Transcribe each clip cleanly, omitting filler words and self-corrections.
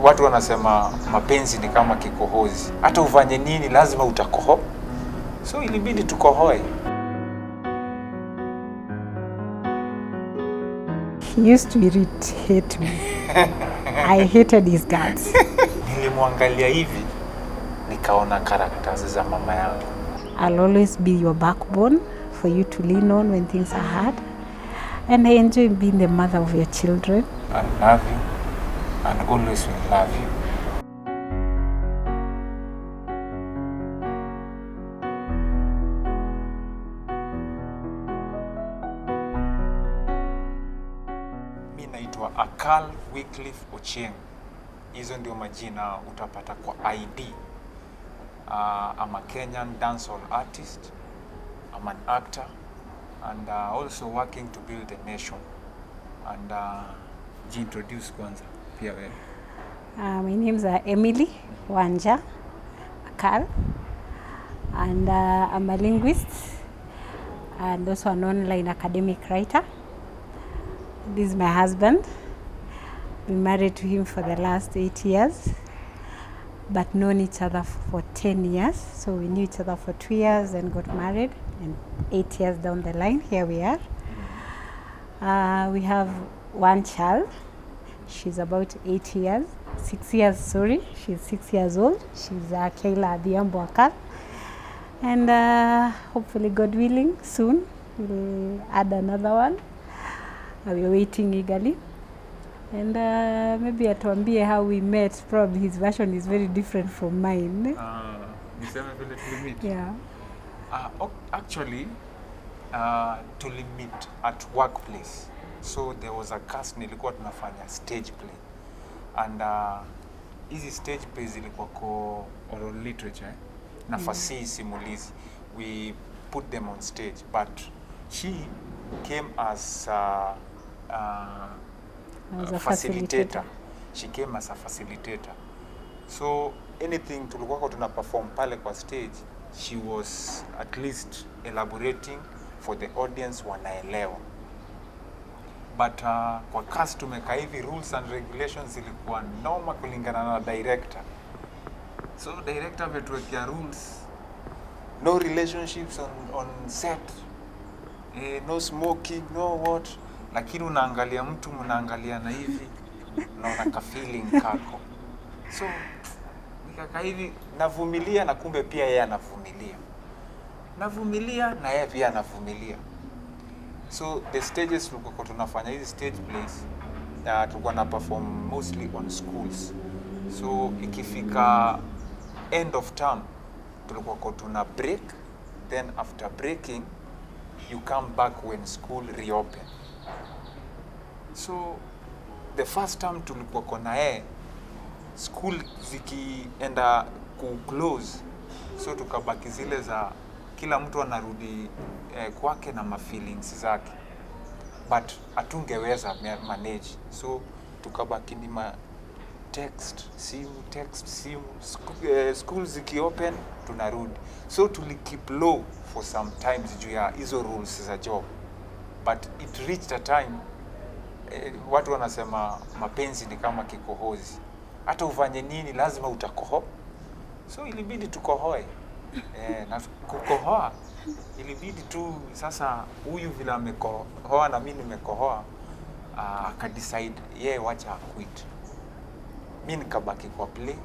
Watu wanasema mapenzi ni kama kikohozi, hata ufanye nini lazima utakohoa. So ilibidi tukohoe. He used to irritate me. I hated his guts. Nilimwangalia hivi nikaona characters za mama yangu. I'll always be your backbone for you to lean on when things are hard. And I enjoy being the mother of your children. I love you and always will love you. Mimi naitwa Akal Ocheings. Hizo ndio majina utapata kwa ID. I'm a Kenyan dancehall artist. I'm an actor and also working to build a nation. And introduce kwanza pia wewe. My name's Emily Wanja Akal, and I'm a linguist and also an online academic writer. This is my husband. Been married to him for the last 8 years, but known each other for 10 years. So we knew each other for 2 years and got married, and 8 years down the line, here we are. We have one child. She's about 6 years, sorry. She's 6 years old. She's Kayla Adhiambo Akal. And hopefully, God willing, soon we'll add another one. We're waiting eagerly. And maybe atuambie how we met. Probably his version is very different from mine. Yeah. Actually, to limit at workplace. So there was a cast nilikuwa tunafanya stage play. And hizi stage plays zilikuwa kwa oral literature, na fasihi simulizi. We put them on stage, but she came as a facilitator. She came as a facilitator. So anything tulikuwa tuna perform pale kwa stage, she was at least elaborating for the audience wanaelewa. But kwa cast tumeka hivi rules and regulations zilikuwa noma kulingana na director. So director ametuwekea rules. No relationships on set. No smoking, no what. Lakini unaangalia mtu mnaangalia na hivi unaona ka feeling kako. So nikaka hivi navumilia na kumbe pia yeye anavumilia. Navumilia na yeye pia anavumilia. So the stages tulikuwa tunafanya hizi stage plays, tulikuwa na perform mostly on schools. So ikifika end of term tulikuwa tuna break, then after breaking you come back when school reopen. So the first time tulikuwa na yeye school zikienda ku close, so tukabaki zile za kila mtu anarudi kwake na ma feelings zake, but hatungeweza manage. So tukabaki ni ma text simu school zikiopen tunarudi. So tuli keep low for some times juu ya hizo rules za job, but it reached a time watu wanasema mapenzi ni kama kikohozi, hata ufanye nini lazima utakohoa. So ilibidi tukohoe. Na kukohoa ilibidi tu sasa huyu vile amekohoa na mimi nimekohoa, akadecide yeye wacha quit. Mimi nikabaki kwa play,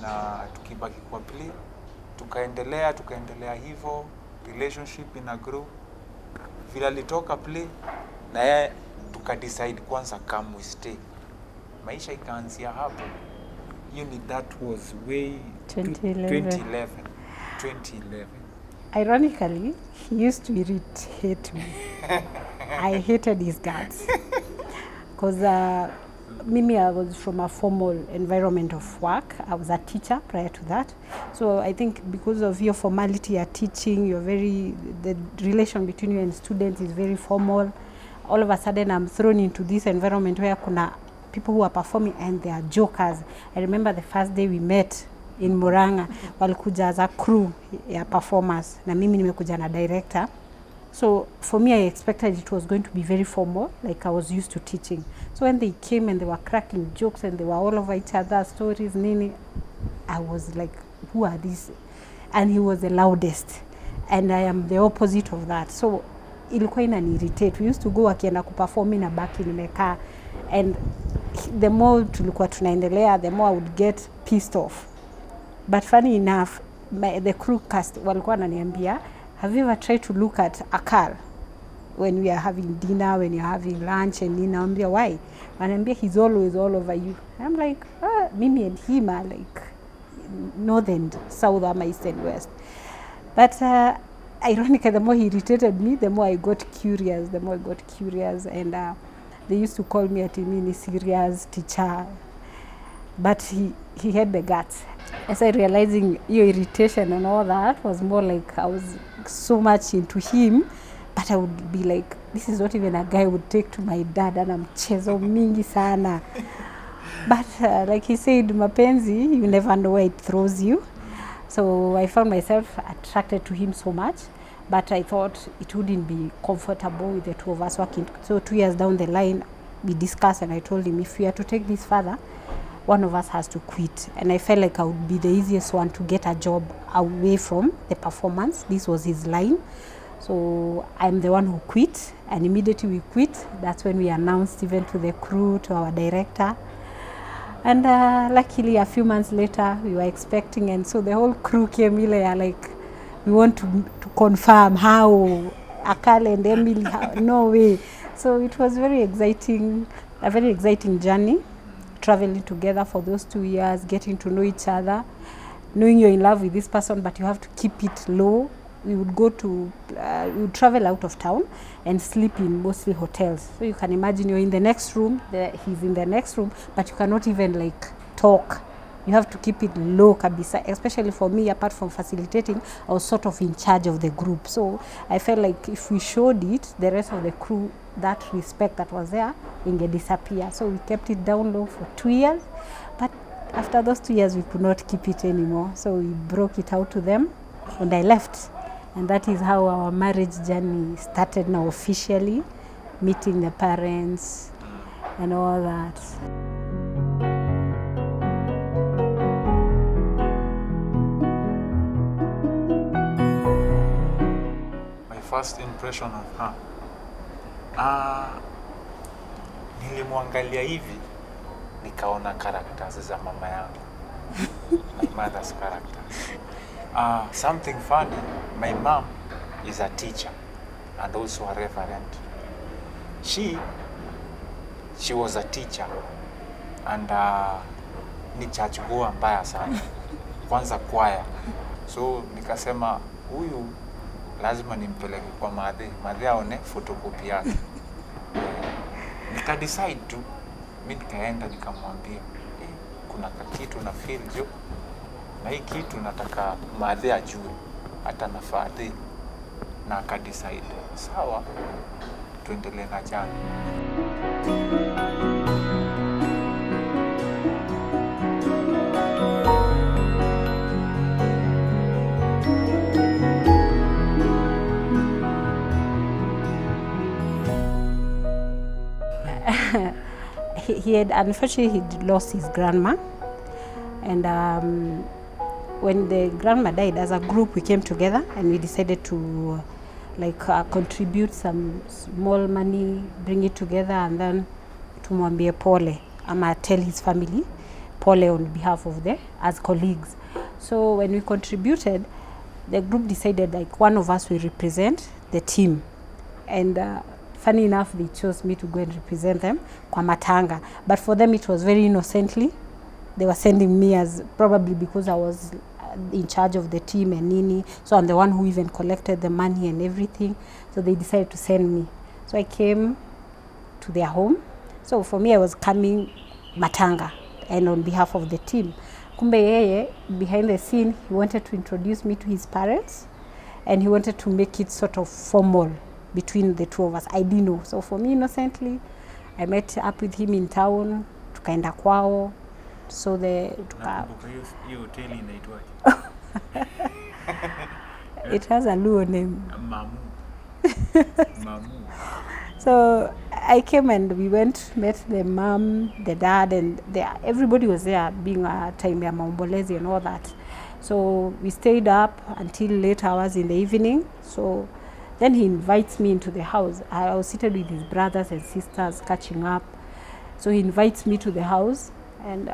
na tukibaki kwa play tukaendelea hivyo, relationship ina grow. Vile alitoka play na yeye tukadecide kwanza come we stay. Maisha ikaanzia hapo. That was way 2011. Ironically, he used to irritate me. I hated his guts. Because Mimi, I was from a formal environment of work. I was a teacher prior to that. So I think because of your formality, you're teaching, the relation between you and students is very formal. All of a sudden, I'm thrown into this environment where kuna people who are performing and they are jokers. I remember the first day we met in Muranga, walikuja as a crew ya performers, na mimi nimekuja na director. So for me, I expected it was going to be very formal, like I was used to teaching. So when they came and they were cracking jokes and they were all over each other's stories, nini, I was like, who are these? And he was the loudest. And I am the opposite of that. So ilikuwa inani-irritate. We used to go akienda kuperform na baki nimekaa. And the more tulikuwa tunaendelea, the more I would get pissed off. But funny enough, the crew cast walikuwa wananiambia, have you ever tried to look at Akal when we are having dinner, when you're having lunch and dinner? Naambia, why? Wananiambia, he's always all over you. I'm like, Mimi and him are like north and south, or east and west. But ironically, the more he irritated me, the more I got curious, and they used to call me a Timini serious teacher. But he had the guts. As I realizing your irritation and all that was more like I was so much into him, but I would be like, this is not even a guy I would take to my dad, and I'm mchezo mingi sana. But like he said, mapenzi, you never know where it throws you. So I found myself attracted to him so much, but I thought it wouldn't be comfortable with the two of us working. So 2 years down the line, we discussed, and I told him, if we are to take this further, one of us has to quit. And I felt like I would be the easiest one to get a job away from the performance. This was his line. So I'm the one who quit, and immediately we quit. That's when we announced even to the crew, to our director. And luckily a few months later we were expecting, and so the whole crew came in like, we want to confirm how Akal and Emily, no way. So it was very exciting, a very exciting journey, traveling together for those 2 years, getting to know each other, knowing you're in love with this person, but you have to keep it low. We would go to, we would travel out of town and sleep in mostly hotels. So you can imagine you're in the next room, he's in the next room, but you cannot even like talk. You have to keep it low kabisa, especially for me, apart from facilitating, I was sort of in charge of the group. So I felt like if we showed it, the rest of the crew, that respect that was there, inge disappear. So we kept it down low for 2 years, but after those 2 years, we could not keep it anymore. So we broke it out to them, and I left. And that is how our marriage journey started now officially, meeting the parents and all that. My first impression of her, nilimwangalia hivi nikaona characters za mama yangu. My mother's character. Something funny, my mom is a teacher and also a reverend. She was a teacher and ni church goer mbaya sana. Kwanza choir. So nikasema huyu lazima nimpeleke kwa madhe aone photocopy yake. Nika decide tu, mimi nikaenda nikamwambia, kuna kitu na feel jo, na hii kitu nataka madhe ajue, hata na fadhe, na aka decide sawa, tuendelee na jana. He had, unfortunately, he'd lost his grandma, and when the grandma died, as a group we came together and we decided to contribute some small money, bring it together, and then tumwambie pole, ama tell his family pole on behalf of as colleagues. So when we contributed, the group decided like one of us will represent the team, and funny enough, they chose me to go and represent them kwa matanga. But for them, it was very innocently. They were sending me as, probably because I was in charge of the team and nini. So I'm the one who even collected the money and everything. So they decided to send me. So I came to their home. So for me, I was coming matanga and on behalf of the team. Kumbe yeye, behind the scene, he wanted to introduce me to his parents, and he wanted to make it sort of formal between the two of us. I didn't know. So for me, innocently, I met up with him in town, tukaenda kwao. So it has a Luo name. Mamu. Mamu. So I came and we went, met the mom, the dad, and everybody was there, being a time ya maombolezi and all that. So we stayed up until late hours in the evening. So then he invites me into the house. I was seated with his brothers and sisters catching up. So he invites me to the house, and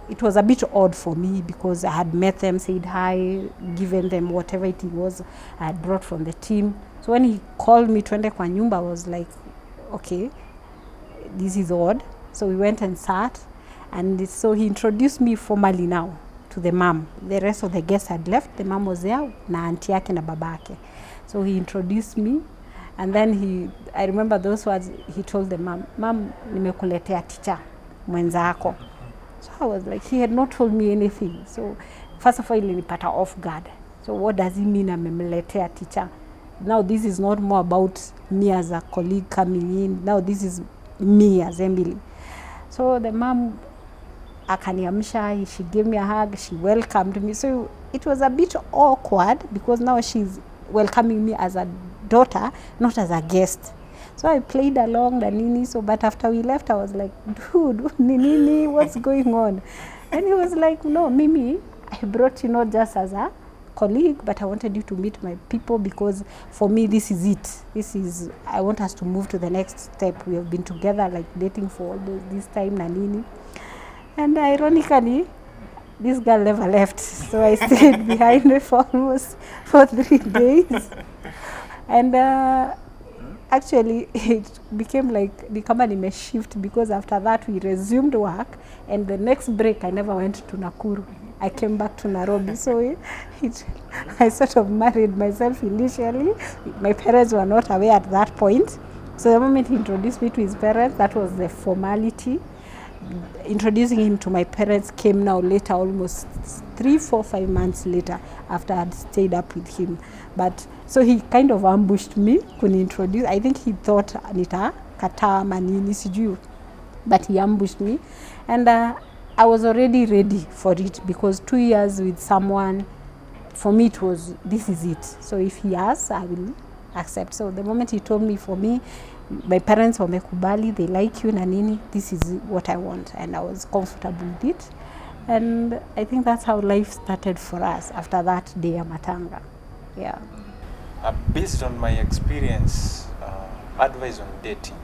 it was a bit odd for me because I had met them, said hi, given them whatever it was I had brought from the team. So when he called me twende kwa nyumba, I was like, okay, this is odd. So we went and sat, and so he introduced me formally now to the mom. The rest of the guests had left. The mom was there, na auntie yake na babake. So he introduced me, and then I remember those words he told the mom, "Mom, nimekuletea teacher mwenzako." So I was like, he had not told me anything. So first of all, ilinipata off guard. So what does he mean amemletea teacher? Now this is not more about me as a colleague coming in. Now this is me as Emily. So the mom akaniamsha, she gave me a hug, she welcomed me. So it was a bit awkward because now she's welcoming me as a daughter, not as a guest. So I played along the nini. So but after we left, I was like, dude, nini, what's going on? And he was like, no, Mimi, I brought you not just as a colleague, but I wanted you to meet my people because for me this is it. I want us to move to the next step. We have been together like dating for all this time na nini. And ironically, this girl never left, so I stayed behind for 3 days. And actually it became like the company shift because after that we resumed work, and the next break I never went to Nakuru. I came back to Nairobi. So I sort of married myself initially. My parents were not aware at that point. So the moment he introduced me to his parents, that was the formality. Introducing him to my parents came now later, almost 3, 4, 5 months later after I had stayed up with him. But so he kind of ambushed me, couldn't introduce. I think he thought Anita kataa manini sijui, but he ambushed me, and I was already ready for it because 2 years with someone, for me it was, this is it. So if he asks, I will accept. So the moment he told me, for me, my parents wamekubali, they like you na nini, this is what I want, and I was comfortable with it. And I think that's how life started for us after that day ya matanga. Yeah. Based on my experience, advice on dating,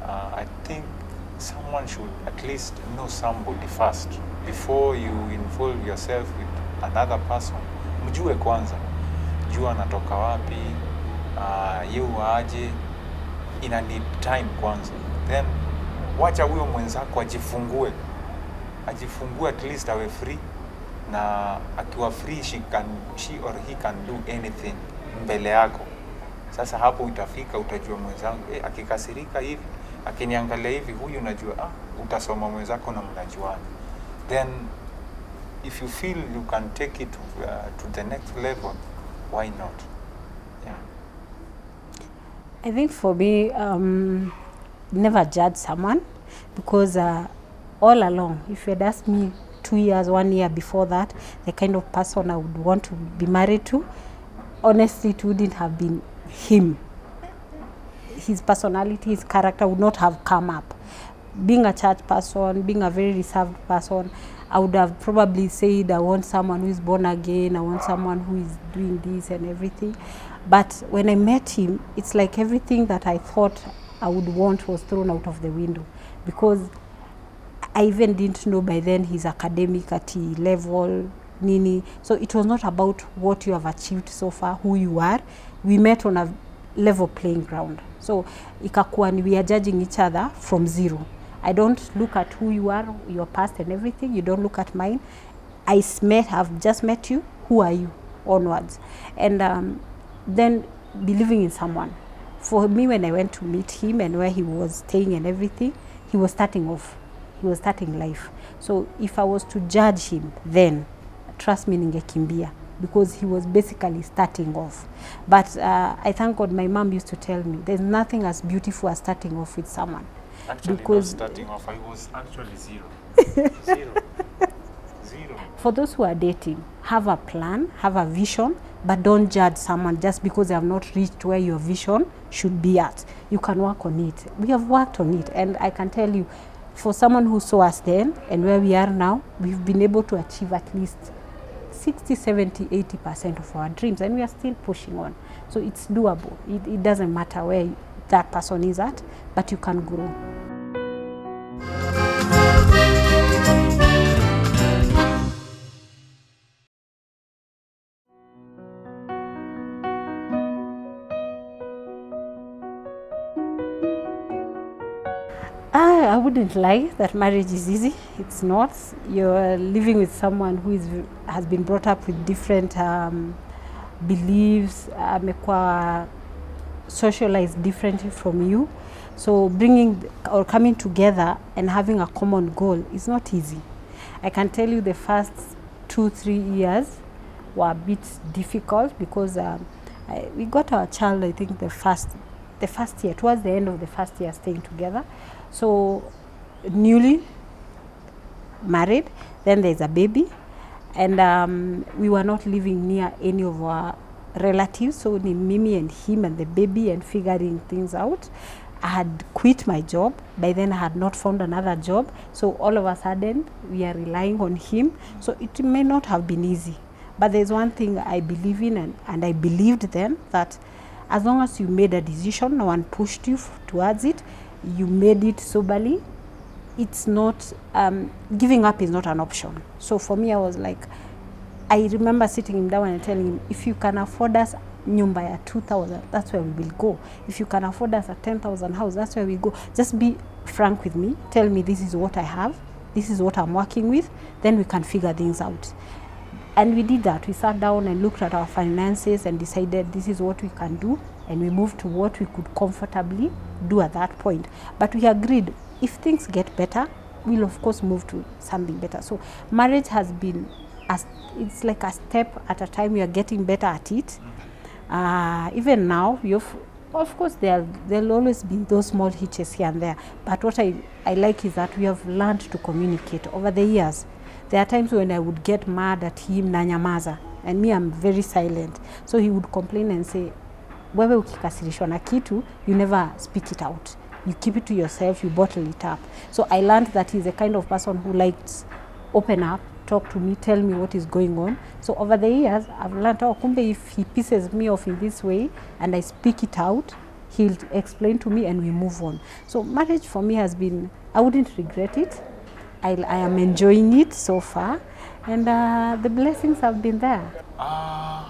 I think someone should at least know somebody first before you involve yourself with another person. Mjue kwanza, jua anatoka wapi, yeye aje, ina need time kwanza. Then wacha huyo mwenzako ajifungue at least awe free, na akiwa free she or he can do anything mbele yako. Sasa hapo utafika, utajua mwenzangu akikasirika hivi, akiniangalia hivi, huyu unajua utasoma mwenzako na mnajuana. Then if you feel you can take it to the next level, why not? Yeah. I think for me, never judge someone, because all along, if you had asked me 2 years, 1 year before that, the kind of person I would want to be married to, honestly, it wouldn't have been him. His personality, his character would not have come up. Being a church person, being a very reserved person, I would have probably said, I want someone who is born again, I want someone who is doing this and everything. But when I met him, it's like everything that I thought I would want was thrown out of the window, because I even didn't know by then his academic at level, nini. So it was not about what you have achieved so far, who you are. We met on a level playing ground. So ikakuwa we are judging each other from zero. I don't look at who you are, your past and everything. You don't look at mine. I've just met you. Who are you? Onwards. And then believing in someone. For me, when I went to meet him and where he was staying and everything, he was starting off. He was starting life. So if I was to judge him then, trust me, ningekimbia, because he was basically starting off. But I thank God my mom used to tell me, there's nothing as beautiful as starting off with someone. Actually, because not starting off, I was actually zero. For those who are dating, have a plan, have a vision, but don't judge someone just because they have not reached where your vision should be at. You can work on it. We have worked on it, and I can tell you, for someone who saw us then and where we are now, we've been able to achieve at least 60, 70, 80% of our dreams, and we are still pushing on. So it's doable. It doesn't matter where that person is at, but you can grow. I wouldn't lie that marriage is easy. It's not. You're living with someone who has been brought up with different beliefs, socialized differently from you. So bringing or coming together and having a common goal is not easy. I can tell you the first 2-3 years were a bit difficult because we got our child, I think, the first year, towards the end of the first year staying together. So newly married, then there's a baby, and we were not living near any of our relatives, so only Mimi and him and the baby and figuring things out. I had quit my job. By then I had not found another job, so all of a sudden we are relying on him. So it may not have been easy, but there's one thing I believe in, and I believed then, that as long as you made a decision, no one pushed you towards it, you made it soberly, it's not, giving up is not an option. So for me, I was like, I remember sitting him down and telling him, if you can afford us nyumba ya 2,000, that's where we will go. If you can afford us a 10,000 house, that's where we go. Just be frank with me. Tell me this is what I have. This is what I'm working with. Then we can figure things out. And we did that. We sat down and looked at our finances and decided this is what we can do. And we moved to what we could comfortably do at that point. But we agreed, if things get better, we'll of course move to something better. So marriage has been, it's like a step at a time. We are getting better at it. Even now, of course, there'll always be those small hitches here and there. But what I like is that we have learned to communicate over the years. There are times when I would get mad at him, nanyamaza, and me, I'm very silent. So he would complain and say, wewe ukikasirishwa na kitu, you never speak it out. You keep it to yourself, you bottle it up. So I learned that he's the kind of person who likes open up, talk to me, tell me what is going on. So over the years, I've learned, kumbe if he pisses me off in this way and I speak it out, he'll explain to me and we move on. So marriage for me has been, I wouldn't regret it. I am enjoying it so far, and the blessings have been there.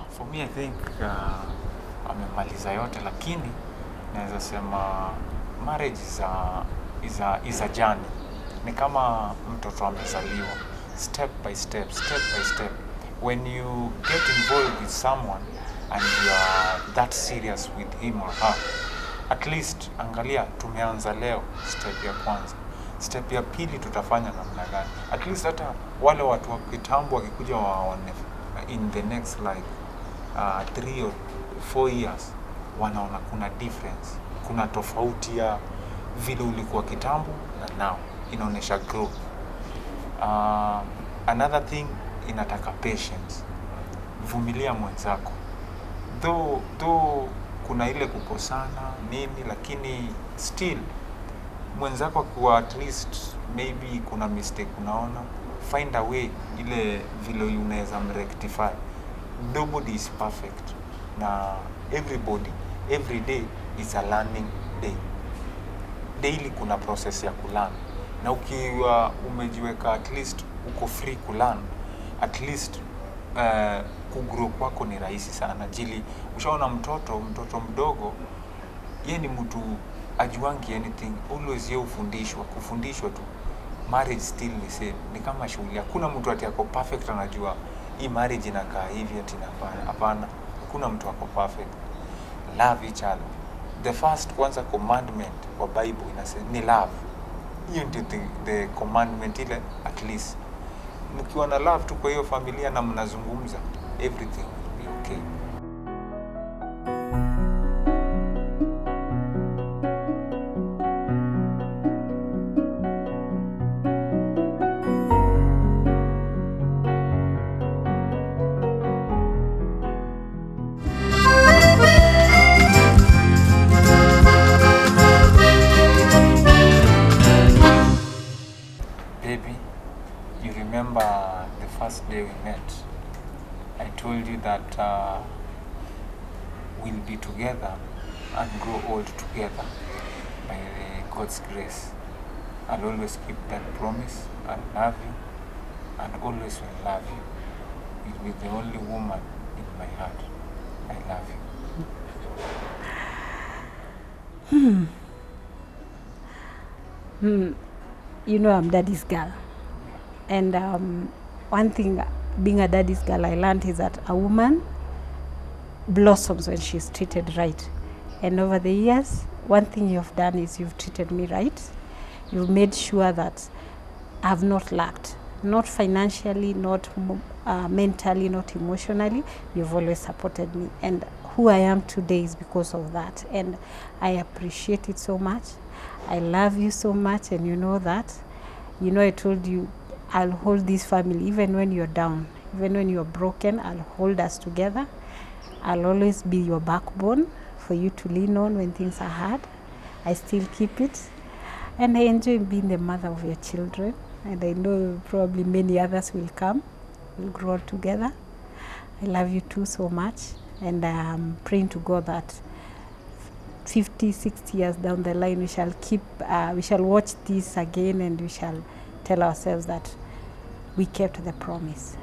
For me, I think amemaliza yote, lakini naweza sema marriage is a journey. Ni kama mtoto amezaliwa, step by step. When you get involved with someone and you are that serious with him or her, at least angalia, tumeanza leo step ya kwanza. Step ya pili tutafanya namna gani? At least hata wale watu wa kitambo wakikuja waone in the next like 3 or 4 years, wanaona kuna difference, kuna tofauti ya vile ulikuwa kitambo na now, inaonesha growth. Another thing, inataka patience. Vumilia mwenzako. Though kuna ile kukosana nini, lakini still mwenzako kwa at least maybe kuna mistake unaona, find a way ile vile unaweza mrectify. Nobody is perfect, na everybody every day is a learning day. Daily kuna process ya kulearn, na ukiwa umejiweka at least uko free kulearn, at least kugrow kwako ni rahisi sana. Jili ushaona mtoto mdogo, yeye ni mtu ajuangi anything, always yeye kufundishwa tu. Marriage still the same, ni kama shule. Hakuna mtu ati ako perfect anajua hii marriage inakaa hivi ati inafanya. Hapana, hakuna mtu ako perfect. Love each other. The first kwanza commandment wa Bible inasema ni love. Hiyo ndio the commandment ile, at least mkiwa na love tu kwa hiyo familia na mnazungumza, everything will be okay. day we met, I told you that we'll be together and grow old together by God's grace. I'll always keep that promise. I'll love you and always will love you. You'll be the only woman in my heart. I love you. You know, I'm daddy's girl. And one thing, being a daddy's girl, I learned is that a woman blossoms when she's treated right. And over the years, one thing you've done is you've treated me right. You've made sure that I've not lacked, not financially, not mentally, not emotionally. You've always supported me. And who I am today is because of that. And I appreciate it so much. I love you so much, and you know that. You know, I told you, I'll hold this family even when you're down, even when you're broken. I'll hold us together. I'll always be your backbone for you to lean on when things are hard. I still keep it. And I enjoy being the mother of your children. And I know probably many others will come. We'll grow up together. I love you too so much. And I'm praying to God that 50, 60 years down the line, we shall watch this again, and we shall tell ourselves that we kept the promise.